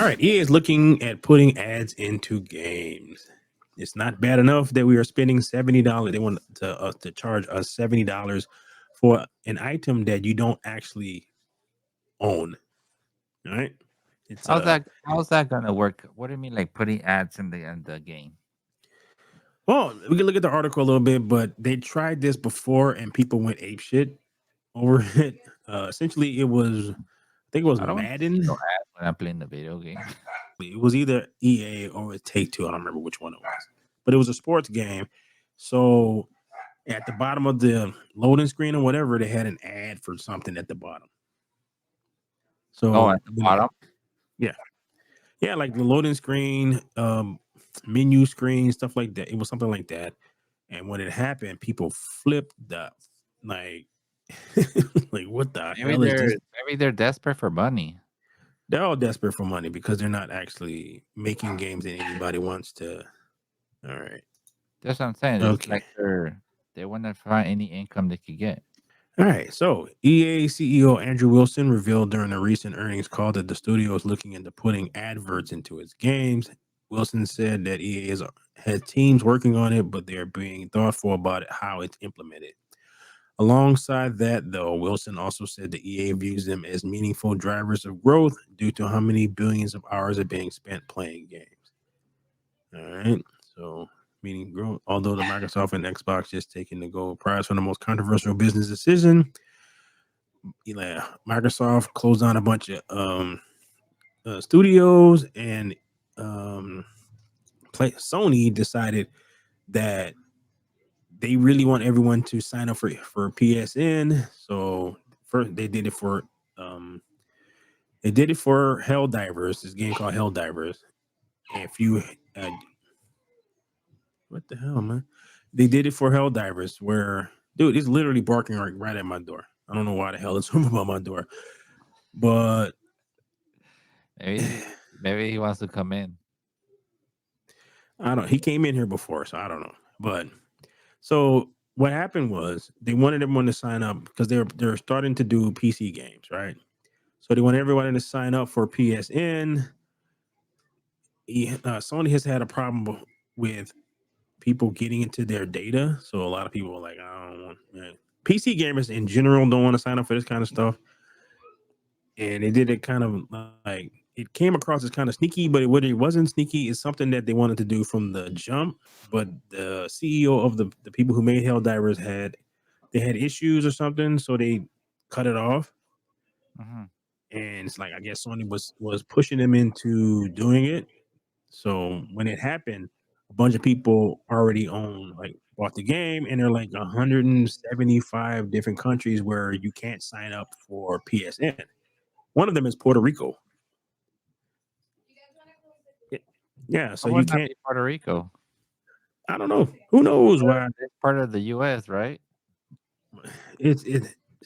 right, EA is looking at putting ads into games. It's not bad enough that we are spending $70. They want to charge us $70 for an item that you don't actually own. All right, it's How's that gonna work? What do you mean, like putting ads in the game? well, we can look at the article a little bit, but they tried this before and people went ape shit over it. Essentially, it was I think it was I don't want to see no Madden. ads when I'm playing the video game. It was either EA or Take Two. I don't remember which one it was, but it was a sports game. So at the bottom of the loading screen or whatever, they had an ad for something at the bottom. Oh, So at the bottom. yeah, yeah, like the loading screen, menu screen, stuff like that. It was something like that. And when it happened, people flipped the like, like what the Maybe hell is they're this? maybe they're desperate for money. They're all desperate for money because they're not actually making games that anybody wants to. All right. That's what I'm saying. It's Okay. like they want to find any income they could get. All right. So EA CEO Andrew Wilson revealed during a recent earnings call that the studio is looking into putting adverts into its games. Wilson said that has teams working on it, but they're being thoughtful about how it's implemented. Alongside that, though, Wilson also said the EA views them as meaningful drivers of growth due to how many billions of hours are being spent playing games. All right. So, meaning growth. Although the Microsoft and Xbox just taking the gold prize for the most controversial business decision, Microsoft closed down a bunch of studios, and um, Sony decided that they really want everyone to sign up for PSN. So first um they did it for Helldivers, this game called Helldivers. And if you uh, what the hell, man? They did it for Helldivers where dude, it's literally barking right at my door. I don't know why the hell it's over by my door. But Maybe maybe he wants to come in. I don't he came in here before, so I don't know. But so what happened was they wanted everyone to sign up because they're starting to do PC games, right? So they want everyone to sign up for PSN. Sony has had a problem with people getting into their data. So a lot of people are like, I don't want PC gamers in general don't want to sign up for this kind of stuff. And they did it kind of like it came across as kind of sneaky, but what it wasn't sneaky is something that they wanted to do from the jump. But the CEO of the people who made Helldivers had issues or something, so they cut it off. Mhm. And it's like I guess Sony was pushing them into doing it. So when it happened, a bunch of people already bought the game, and there are like 175 different countries where you can't sign up for PSN. One of them is Puerto Rico. Y- Yeah, so How you would that can't. be Puerto Rico? I don't know. Who knows why? It's part of the US, right? It's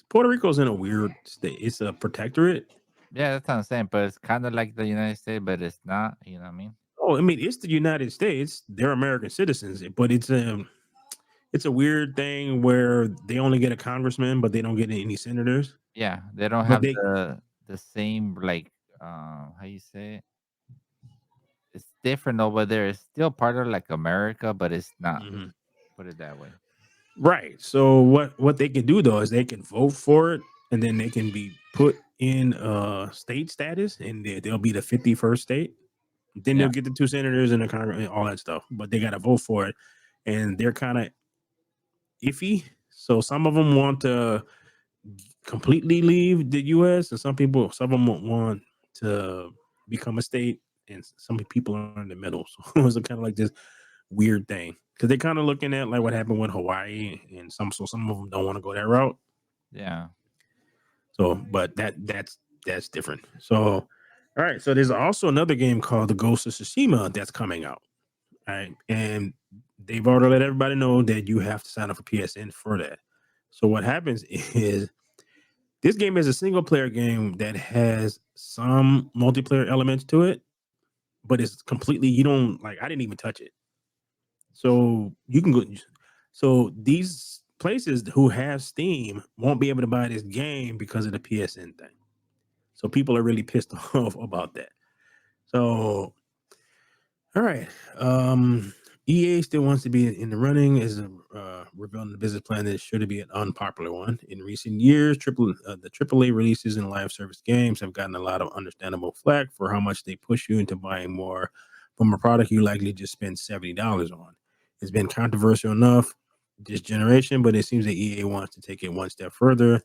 Puerto Rico's in a weird state. It's a protectorate. Yeah, that's what I'm saying. But it's kind of like the United States, but it's not. You know what I mean? Oh, I mean, it's the United States. They're American citizens, but it's a weird thing where they only get a congressman, but they don't get any senators. Yeah, they don't But have they the same like how you say it? It's different over there. It's still part of like America, but it's not. Mhm. Put it that way. Right. So what they can do though is they can vote for it, and then they can be put in state status, and they'll be the 51st state. Then Yeah, they'll get the two senators and the Congress and all that stuff, but they got to vote for it, and they're kind of iffy. So some of them want to completely leave the U.S., and some of them want to become a state, and some people are in the middle. So it's kind of like this weird thing because they're kind of looking at like what happened with Hawaii, and some of them don't want to go that route. yeah. So, but that's different. So, all right. So there's also another game called the Ghost of Tsushima that's coming out. Right, and they've already let everybody know that you have to sign up for PSN for that. So what happens is this game is a single player game that has some multiplayer elements to it, but it's completely you don't like. I didn't even touch it. So you can go. So these places who have Steam won't be able to buy this game because of the PSN thing. So people are really pissed off about that. So, all right. EA still wants to be in the running as a revealing the business plan that should be an unpopular one. In recent years, the AAA releases and live service games have gotten a lot of understandable flack for how much they push you into buying more from a product you likely just spent $70 on. It's been controversial enough this generation, but it seems that EA wants to take it one step further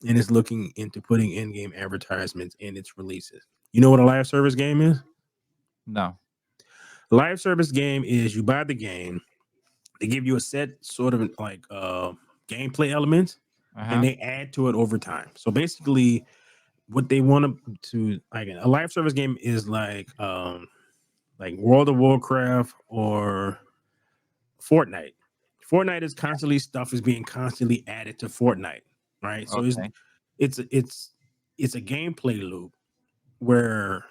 and is looking into putting in-game advertisements in its releases. You know what a live service game is? No. Live service game is you buy the game, they give you a set sort of like gameplay elements, Uh and huh. they add to it over time. So basically, what they want to like a live service game is like World of Warcraft or Fortnite. Fortnite is constantly stuff is being constantly added to Fortnite, right? So Okay. it's it's it's a gameplay loop where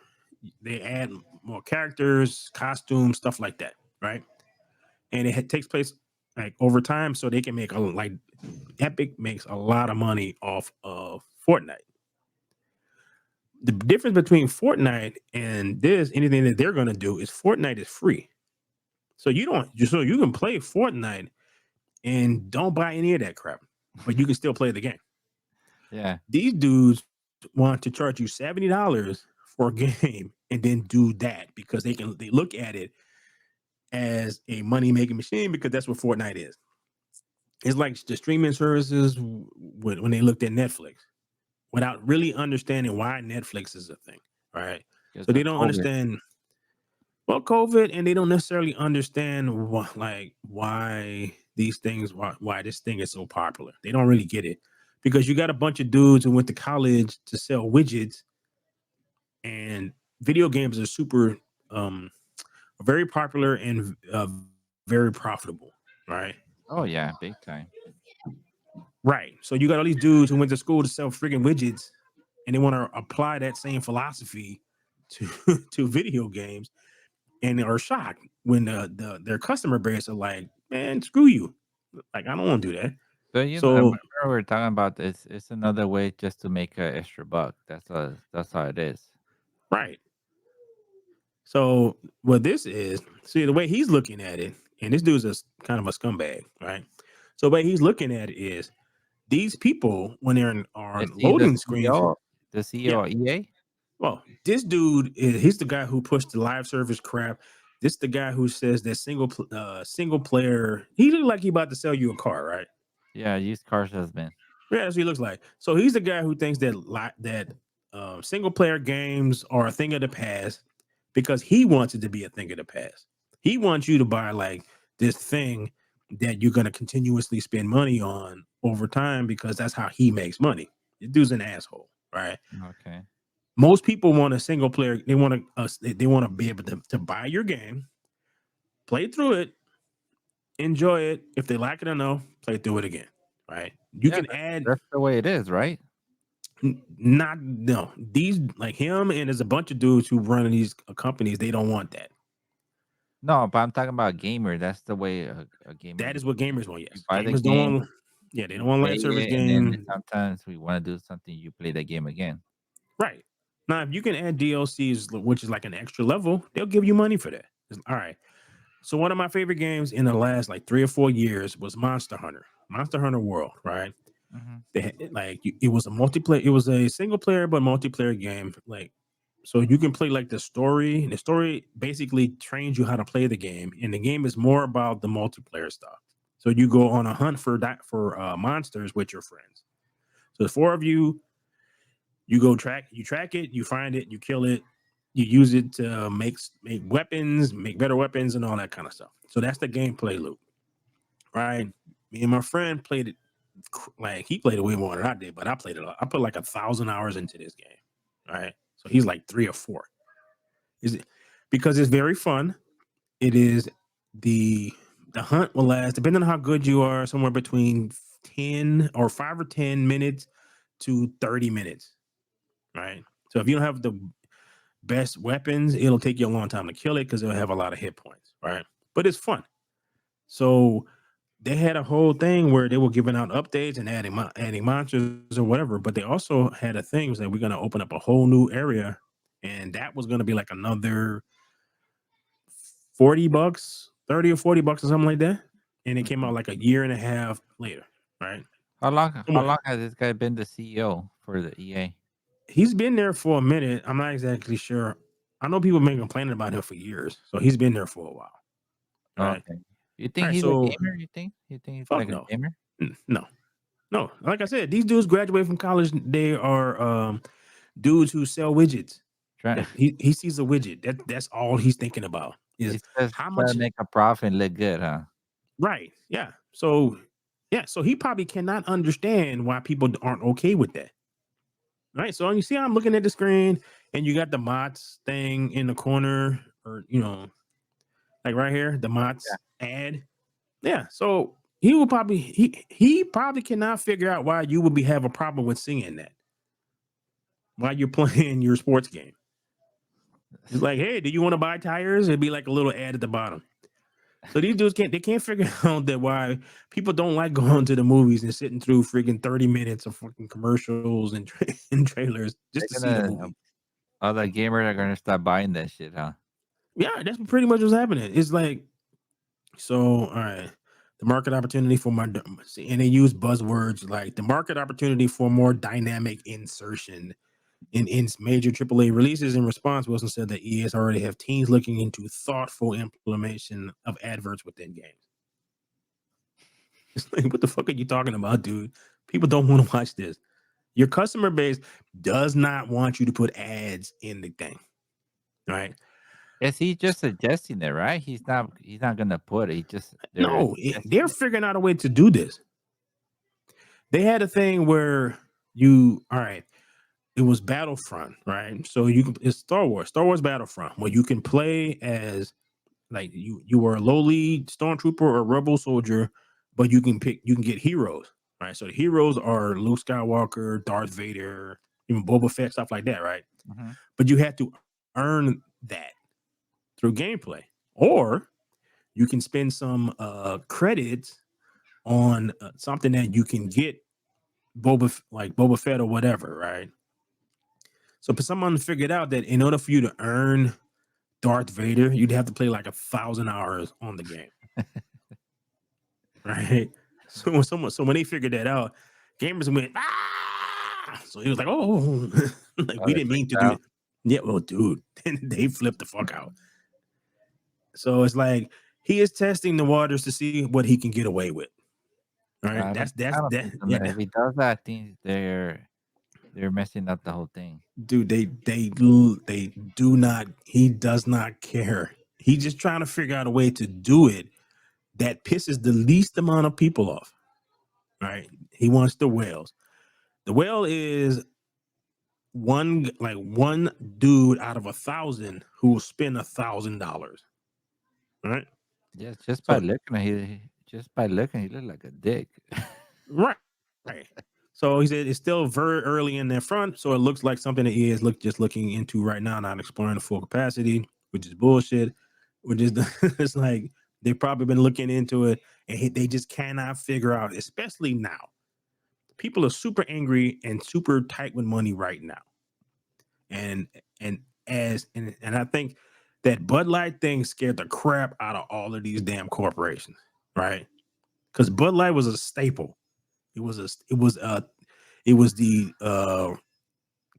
they add more characters, costumes, stuff like that, right? And takes place like over time, so they can make a like Epic makes a lot of money off of Fortnite. The difference between Fortnite and this, anything that they're going to do, is Fortnite is free, so you can play Fortnite and don't buy any of that crap, but you can still play the game. Yeah. These dudes want to charge you $70 for a game and then do that because they look at it as a money making machine because that's what Fortnite is. It's like the streaming services when they looked at Netflix without really understanding why Netflix is a thing, right? Because So they of don't COVID. understand well COVID, and they don't necessarily understand why these things why this thing is so popular. They don't really get it because you got a bunch of dudes who went to college to sell widgets, and video games are super um very popular and very profitable, right? Oh yeah, big time. Right. So you got all these dudes who went to school to sell freaking widgets, and they want to apply that same philosophy to to video games, and are shocked when their customer base are like, "Man, screw you! Like I don't want to do that." But So remember we were talking about this. It's another way just to make an extra buck. That's how it is. right. So what this is, see the way he's looking at it, and this dude's kind of a scumbag, right? So the way he's looking at it is these people when they're Is on he the loading screens, CEO? The CEO yeah. of EA? Well, this dude is he's the guy who pushed the live service crap. This the guy who says that single player. He look like he about to sell you a car, right? Yeah, used car salesman. Yeah, that's what he looks like. So he's the guy who thinks that single player games are a thing of the past because he wants it to be a thing of the past. He wants you to buy like this thing that you're going to continuously spend money on over time because that's how he makes money. This dude's an asshole, right? Okay. Most people want a single player. They want to be able to buy your game, play through it, enjoy it. If they like it or no, play through it again. Right? You Yeah, can add that's the way it is, right? not no these like him and there's a bunch of dudes who run these companies. They don't want that. No, but I'm talking about gamer. That's the way a gamer That used is what to be. gamers want. You Yes, buy the gamers don't game, want. Yeah, they don't you want play live service it, and then game. sometimes we want to do something. You play the game again. Right now, if you can add DLCs, which is like an extra level, they'll give you money for that. All right. So one of my favorite games in the last like 3 or 4 years was Monster Hunter, Monster Hunter World. Right. Hmm. It was a multiplayer. It was a single player but multiplayer game. Like so you can play like the story. The story basically trains you how to play the game, and the game is more about the multiplayer stuff. So you go on a hunt for monsters with your friends. So the four of you, you track it, you find it, you kill it, you use it to make weapons, make better weapons, and all that kind of stuff. So that's the gameplay loop, right? Me and my friend played it like he played it way more than I did, but I played it. I put like 1,000 hours into this game, right? So he's like 3 or 4. Is it because it's very fun? It is the the hunt will last depending on how good you are, somewhere between 5 or 10 minutes to 30 minutes, right? So if you don't have the best weapons, it'll take you a long time to kill it because it'll have a lot of hit points, right? But it's fun. So they had a whole thing where they were giving out updates and adding monsters or whatever. But they also had a thing was that we're going to open up a whole new area and that was going to be like another $40, 30 or $40 or something like that. And it came Mhm. out like a year and a half later, right? How long? How Somewhere- long has this guy been the CEO for the EA? He's been there for a minute. I'm not exactly sure. I know people have been complaining about him for years, so he's been there for a while, right? Okay. You All think right, he's a so gamer? You think he's fuck like a no. gamer? No. No. Like I said, these dudes graduate from college. They are dudes who sell widgets. Trying. That he sees a widget. That's all he's thinking about is He's just how trying to much. make a profit and look good, huh? Right. Yeah. So yeah. So he probably cannot understand why people aren't okay with that. Right. So you see, how I'm looking at the screen, and you got the Mott's thing in the corner, or like right here, the Yeah. Mott's ad. Yeah. So he probably cannot figure out why you would be have a problem with seeing that while you're playing your sports game. It's like, hey, do you want to buy tires? It'd be like a little ad at the bottom. So these dudes can't figure out that why people don't like going to the movies and sitting through freaking 30 minutes of fucking commercials and, and trailers just They're to see the gonna movie. other gamers are gonna start buying that shit, huh? Yeah, that's pretty much what's happening. It's like, so all right, the market opportunity for my, and they use buzzwords like the market opportunity for more dynamic insertion in major AAA releases. In response, Wilson said that EAs already have teams looking into thoughtful implementation of adverts within games. It's like, what the fuck are you talking about, dude? People don't want to watch this. Your customer base does not want you to put ads in the thing, right? Yes, he's just suggesting it, right? He's not gonna put it. He just they're No, suggesting they're it. figuring out a way to do this. They had a thing where all right, it was Battlefront, right? So it's Star Wars Battlefront, where you can play as like you were a lowly stormtrooper or rebel soldier, but you can get heroes, right? So the heroes are Luke Skywalker, Darth Vader, even Boba Fett, stuff like that, right? Mhm. But you have to earn that through gameplay, or you can spend some credits on something that you can get like Boba Fett or whatever, right? So for someone figured out that in order for you to earn Darth Vader, you'd have to play like 1,000 hours on the game, right? So when they figured that out, gamers went ah. So he was like, oh, like Oh, we they didn't mean freaked to do out. that. Yeah, well, dude, they flipped the fuck out. So it's like he is testing the waters to see what he can get away with. Right? I That's don't that. think so. Yeah, If he does that, I think they're messing up the whole thing. dude. They do not. He does not care. He's just trying to figure out a way to do it that pisses the least amount of people off. Right? He wants the whales. The whale is one dude out of 1,000 who will spend $1,000. Right? Just by So looking, just by looking, he looked like a dick. right. Right. So he said it's still very early in their front, so it looks like something that he is looking into right now, not exploring the full capacity, which is bullshit. Which is it's like they've probably been looking into it, and they just cannot figure out, especially now. People are super angry and super tight with money right now, and and and I think that Bud Light thing scared the crap out of all of these damn corporations, right? Because Bud Light was a staple. It was the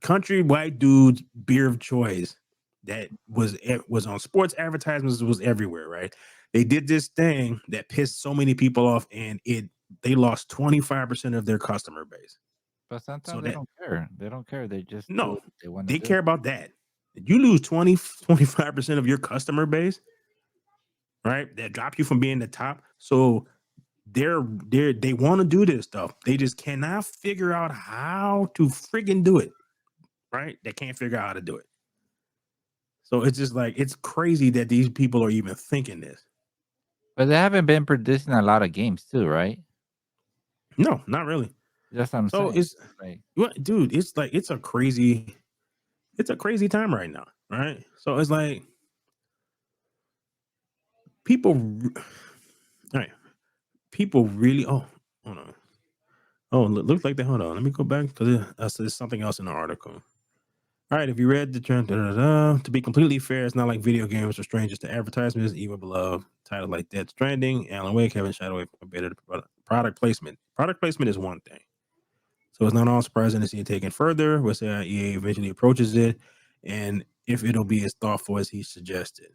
country white dude's beer of choice that was on sports advertisements, was everywhere, right? They did this thing that pissed so many people off, and they lost 25% of their customer base. But So sometimes they that don't care. They don't care. They just do no, what they want to they do. care about that. You lose 25% of your customer base, right? That drop you from being the top. So they want to do this stuff. They just cannot figure out how to friggin' do it. Right? They can't figure out how to do it. So it's just like it's crazy that these people are even thinking this. But they haven't been producing a lot of games too, right? No, not really. That's what I'm So saying. it's Like, what, dude, it's like it's a crazy time right now, right? So it's like people all right, people really hold on. Oh, looks like they hold on. Let me go back because there's something else in the article. All right, if you read the trend, to be completely fair, it's not like video games are strangers to advertisements, even below titles like Dead Stranding, Alan Wake haven't shied away from a bit of product placement. Product placement is one thing. So it's not all surprising to see it taken further. We'll see how EA eventually approaches it and if it'll be as thoughtful as he suggested.